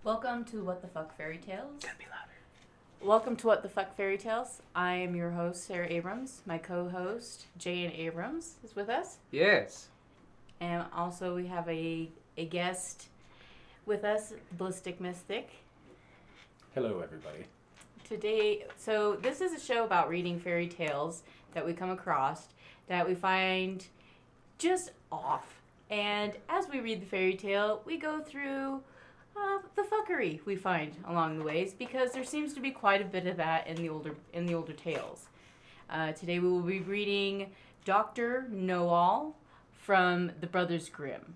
Welcome to What the Fuck Fairytales. Gotta be louder. Welcome to What the Fuck Fairytales. I am your host, Sarah Abrams. My co-host, Jane Abrams, is with us. Yes. And also we have a guest with us, Ballistic Mystic. Hello, everybody. Today, so this is a show about reading fairy tales that we come across that we find just off. And as we read the fairy tale, we go through the fuckery we find along the ways, because there seems to be quite a bit of that in the older tales. Today we will be reading Dr. Knowall from the Brothers Grimm.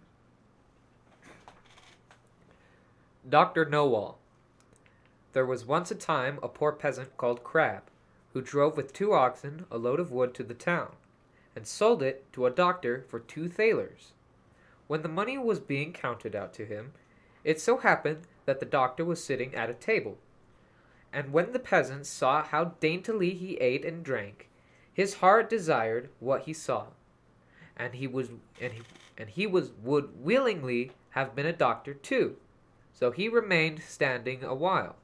Dr. Knowall. There was once a time a poor peasant called Crab, who drove with 2 oxen a load of wood to the town, and sold it to a doctor for 2 thalers. When the money was being counted out to him, it so happened that the doctor was sitting at a table. And when the peasant saw how daintily he ate and drank, his heart desired what he saw, and he would willingly have been a doctor too. So he remained standing a while,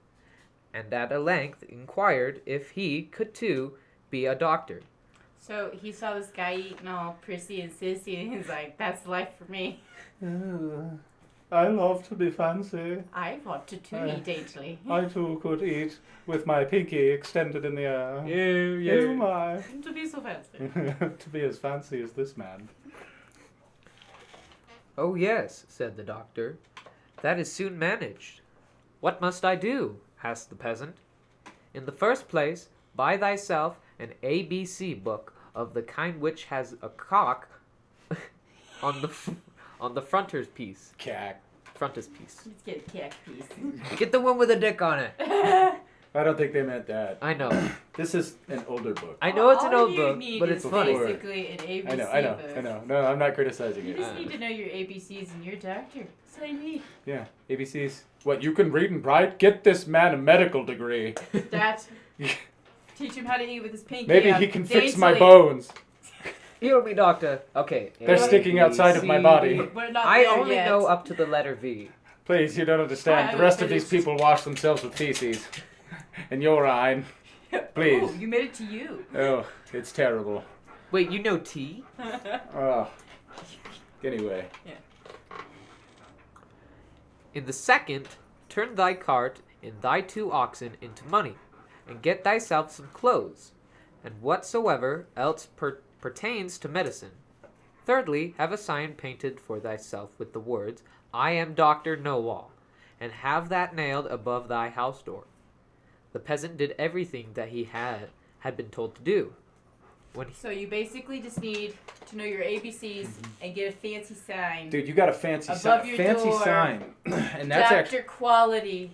and at length inquired if he could too be a doctor. So he saw this guy eating all prissy and sissy, and he's like, "That's life for me. I love to be fancy. I want to too eat daintily. I too could eat with my pinky extended in the air. Yeah. Oh my. To be so fancy." To be as fancy as this man. Oh yes, said the doctor. That is soon managed. What must I do? Asked the peasant. In the first place, buy thyself an ABC book of the kind which has a cock on the frontispiece. Cack. Frontispiece. Let's get a cat piece. Get the one with a dick on it. I don't think they meant that. I know. This is an older book. I know it's an All old you book, need but is it's funny. basically an ABC I know. book. No, I'm not criticizing You it. just need to know your ABCs and your doctor. That's all you need. Yeah, ABCs. What, you can read and write? Get this man a medical degree. That. Teach him how to eat with his pinky. Maybe out he can fix my daintily. bones. Heal me, doctor. Okay. They're sticking outside of my body. We're not I there only yet. know up to the letter V. Please, you don't understand. The rest of these people wash themselves with feces. And urine. Please. Oh, you made it to you. Oh, it's terrible. Wait, you know T? Oh. Anyway. In the second, turn thy cart and thy 2 oxen into money, and get thyself some clothes, and whatsoever else pertains to medicine. Thirdly, have a sign painted for thyself with the words, I am Dr. Knowall, and have that nailed above thy house door. The peasant did everything that he had been told to do. So you basically just need to know your ABCs and get a fancy sign. Dude, you got a fancy Above sign. your Fancy door. sign. And that's Doctor actually. quality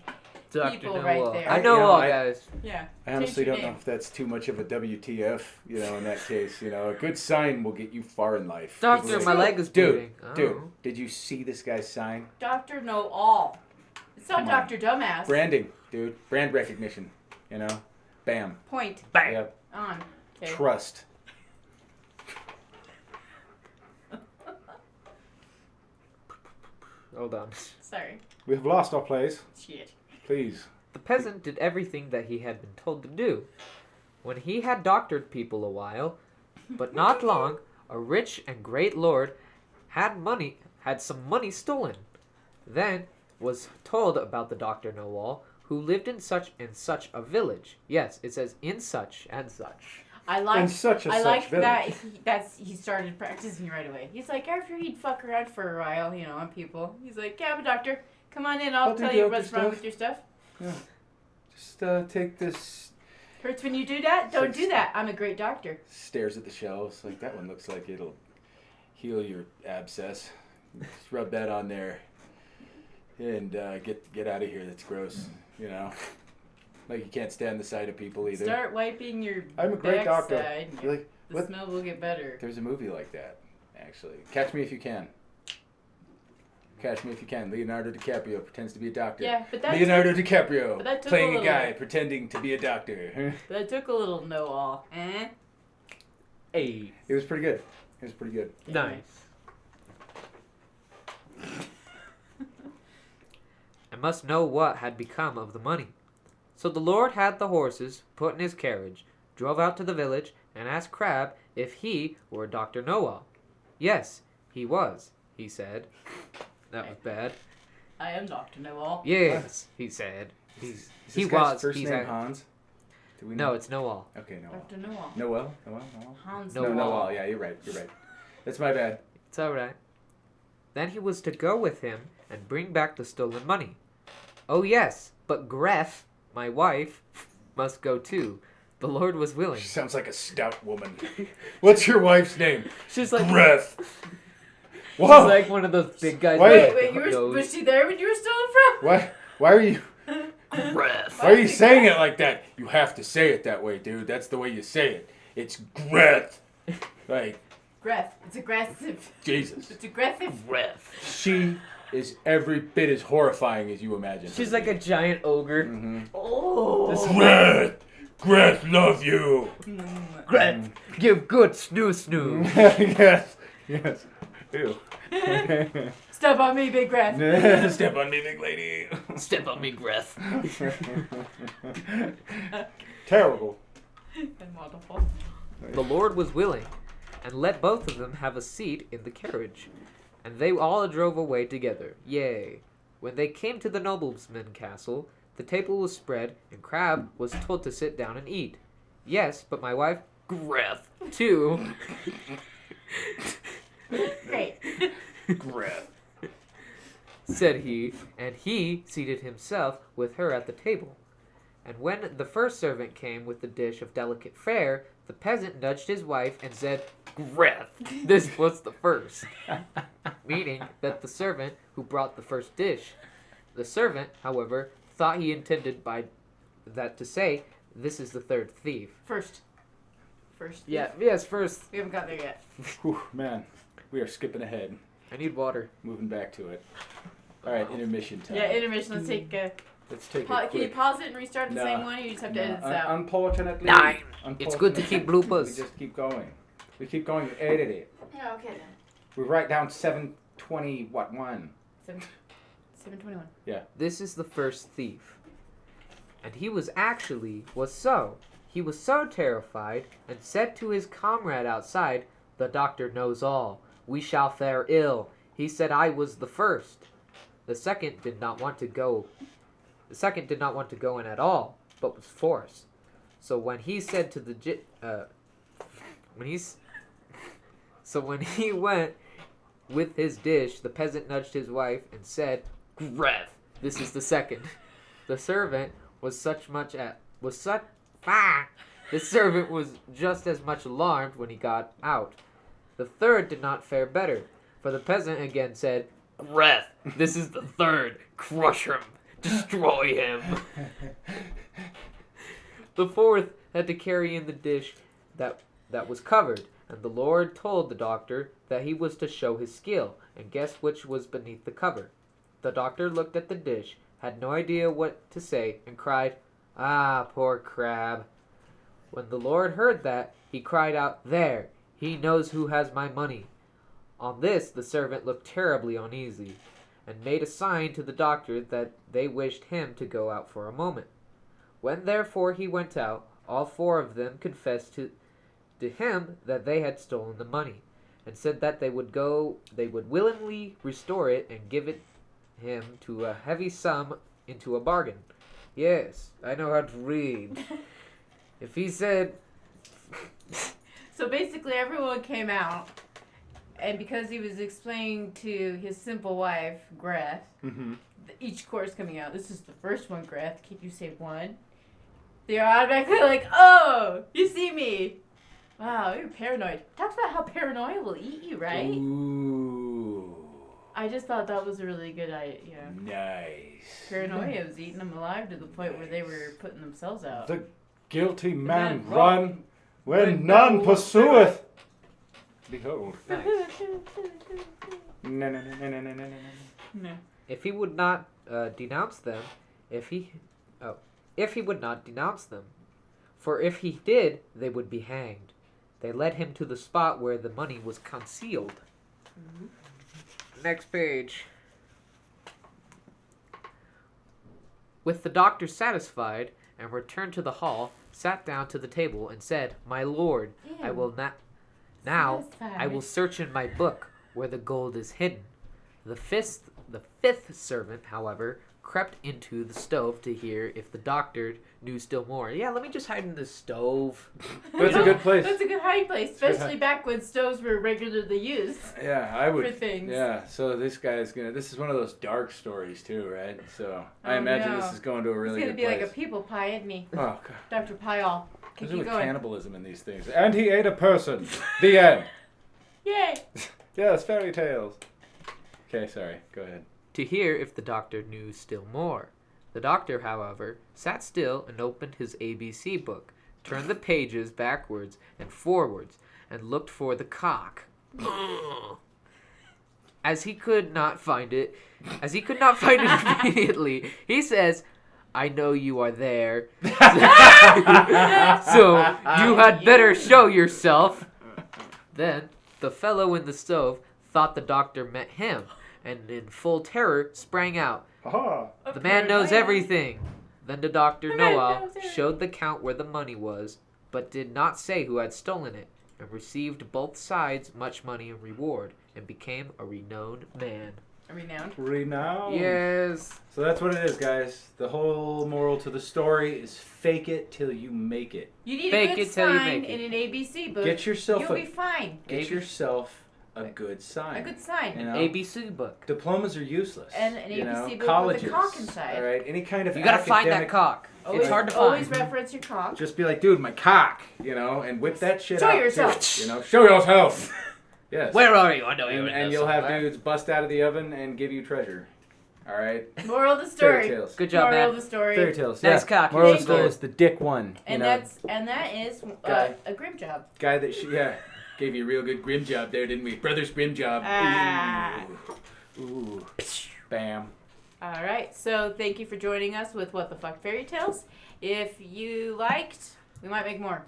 Dr. people Knowall. right there. I know all I- guys. Yeah. I honestly Change your don't know name. if that's too much of a WTF, in that case. A good sign will get you far in life. Doctor, It's my like, leg is bleeding. Dude, Oh. did you see this guy's sign? Dr. Know All. It's not Come on. Dr. Dumbass. Branding, dude. Brand recognition. Bam. Point. Bam. Yep. On. Okay. Trust. Hold on. Sorry. We have lost our place. Shit. Please. The peasant did everything that he had been told to do. When he had doctored people a while, but not long, a rich and great lord had some money stolen. Then was told about the Dr. Knowall, who lived in such and such a village. Yes, it says in such and such. I like. In such a I such like village. that. He started practicing right away. He's like, after he'd fuck around for a while, on people. He's like, yeah, I'm a doctor. Come on in. I'll do tell you doctor what's wrong stuff. with your stuff. Yeah. Just take this. Hurts when you do that. Don't Six- do that. I'm a great doctor. Stares at the shelves. Like, that one looks like it'll heal your abscess. Just rub that on there. And get out of here. That's gross. Like, you can't stand the sight of people either. Start wiping your I'm a great doctor. backside. You're like, The what? smell will get better. There's a movie like that, actually. Catch Me If You Can. Catch Me If You Can. Leonardo DiCaprio pretends to be a doctor. Yeah, but that Leonardo but that DiCaprio took playing a a little- guy pretending to be a doctor. But I took a little know-all. Hey. It was pretty good. Nice. must know what had become of the money. So the Lord had the horses put in his carriage, drove out to the village, and asked Crab if he were Dr. Knowall. Yes, he was, he said. That was bad. I am Dr. Knowall. Yes, he said. Is He this guy's was. first He's name a- Hans? Do we know? No, it's Knowall. Okay, Noel. Dr. Knowall. Noel? Hans No, No, Knowall. Noel. Yeah, you're right. That's my bad. It's all right. Then he was to go with him and bring back the stolen money. Oh yes, but Greth, my wife, must go too. The Lord was willing. She sounds like a stout woman. What's your wife's name? She's like Breath. she's Whoa. like one of those big guys. Wait, Wait, was she there when you were stolen from? What? Why are you? Greth. Why are you saying it like that? You have to say it that way, dude. That's the way you say it. It's Greth. Like, Greth. It's aggressive. Jesus. It's aggressive. Greth. She is every bit as horrifying as you imagine. She's like a giant ogre. Mm-hmm. Oh. Greth! Greth, love you! Greth, give good snoo snoo. Yes. Yes. Ew. Step on me, big Greth. Step on me, big lady. Step on me, Greth. Terrible. And wonderful. The Lord was willing, and let both of them have a seat in the carriage. And they all drove away together. Yea. When they came to the nobleman's castle, the table was spread, and Crab was told to sit down and eat. Yes, but my wife, Greth, too, Great. Greth. said he, and he seated himself with her at the table. And when the first servant came with the dish of delicate fare, the peasant nudged his wife and said, Greth, this was the first. Meaning that the servant who brought the first dish. The servant, however, thought he intended by that to say, this is the third thief. First. Yes, first. We haven't got there yet. Whew, man, we are skipping ahead. I need water. Moving back to it. All right, intermission time. Yeah, intermission. Let's take Let's take Can it you quick. pause it and restart the No. same one, or you just have to edit this out? Unfortunately, 9. It's good to keep bloopers. We just keep going. We keep going. You edit it. Yeah, okay then. We write down 720. What one? 721. This is the first thief. And he was so terrified and said to his comrade outside, the doctor knows all. We shall fare ill. He said I was the first. The second did not want to go in at all, but was forced. So when he said to the when he went with his dish, the peasant nudged his wife and said, Greth, this is the second. The servant was just as much alarmed when he got out. The third did not fare better, for the peasant again said, Greth, this is the third. Crush him. Destroy him. The fourth had to carry in the dish that was covered, and the Lord told the doctor that he was to show his skill, and guess which was beneath the cover. The doctor looked at the dish, had no idea what to say, and cried, Ah, poor Crab. When the Lord heard that, he cried out, There, he knows who has my money. On this, the servant looked terribly uneasy, and made a sign to the doctor that they wished him to go out for a moment. When therefore he went out, all four of them confessed to him that they had stolen the money, and said that they would willingly restore it and give it him to a heavy sum into a bargain. Yes, I know how to read. If he said... So basically, everyone came out, and because he was explaining to his simple wife, Greth, each course coming out, this is the first one, Greth, can you say one? They're automatically like, oh, you see me. Wow, you're paranoid. Talks about how paranoia will eat you, right? Ooh. I just thought that was a really good idea. Nice. Paranoia was eating them alive to the point where they were putting themselves out. The guilty man then run when none pursueth. Behold. Nice. No, no, no, no, no, no, no, no. No. If he would not denounce them, if he would not denounce them, for if he did, they would be hanged. They led him to the spot where the money was concealed. Next page. With the doctor satisfied, and returned to the hall, sat down to the table, and said, "My lord, I will not. Now I will search in my book where the gold is hidden." The fifth servant, however, crept into the stove to hear if the doctor knew still more. Yeah, let me just hide in the stove. That's a good place. That's a good hiding place, especially back when stoves were regularly used. Yeah, I would. For things. Yeah, so this is one of those dark stories too, right? So I imagine this is going to a really good place. It's going to be like a people pie, isn't he? Oh, God. Dr. Pyall. There's Keep really going. cannibalism in these things. And he ate a person. The end. Yay! Yes, fairy tales. Okay, sorry. Go ahead. To hear if the doctor knew still more. The doctor, however, sat still and opened his ABC book, turned the pages backwards and forwards, and looked for the cock. As he could not find it immediately, he says, "I know you are there, so you had better show yourself." Then the fellow in the stove thought the doctor meant him, and in full terror sprang out. Aha! "The man knows everything." Then the doctor Knowall knows everything. showed the count where the money was, but did not say who had stolen it, and received both sides much money in reward, and became a renowned man. Renowned. Yes. So that's what it is, guys. The whole moral to the story is fake it till you make it. You need Fake a good it till you sign make it. in an ABC book. Get yourself You'll be fine. Get yourself a good sign. A good sign. You know? ABC book. Diplomas are useless. And an you know? ABC book Colleges, with a cock inside. All right, any kind of You gotta find that academic- cock. It's hard to find. Always reference your cock. Just be like, dude, my cock, you know, and whip that shit Show out. yourself. Too, you know, show yourself. Yes. Where are you? I know you. And you'll have dudes bust out of the oven and give you treasure. All right. Moral of the story. Fairy tales. Good job, Moral man. of the story. Fairy tales. Nice yeah. cock. Moral of the Thank story you. is the dick one. And you know, that is Guy. a Grimm job. guy that gave you a real good Grimm job there, didn't we? Brothers Grimm job. Ah. Ooh. Bam. All right. So thank you for joining us with What the Fuck Fairy Tales. If you liked, we might make more.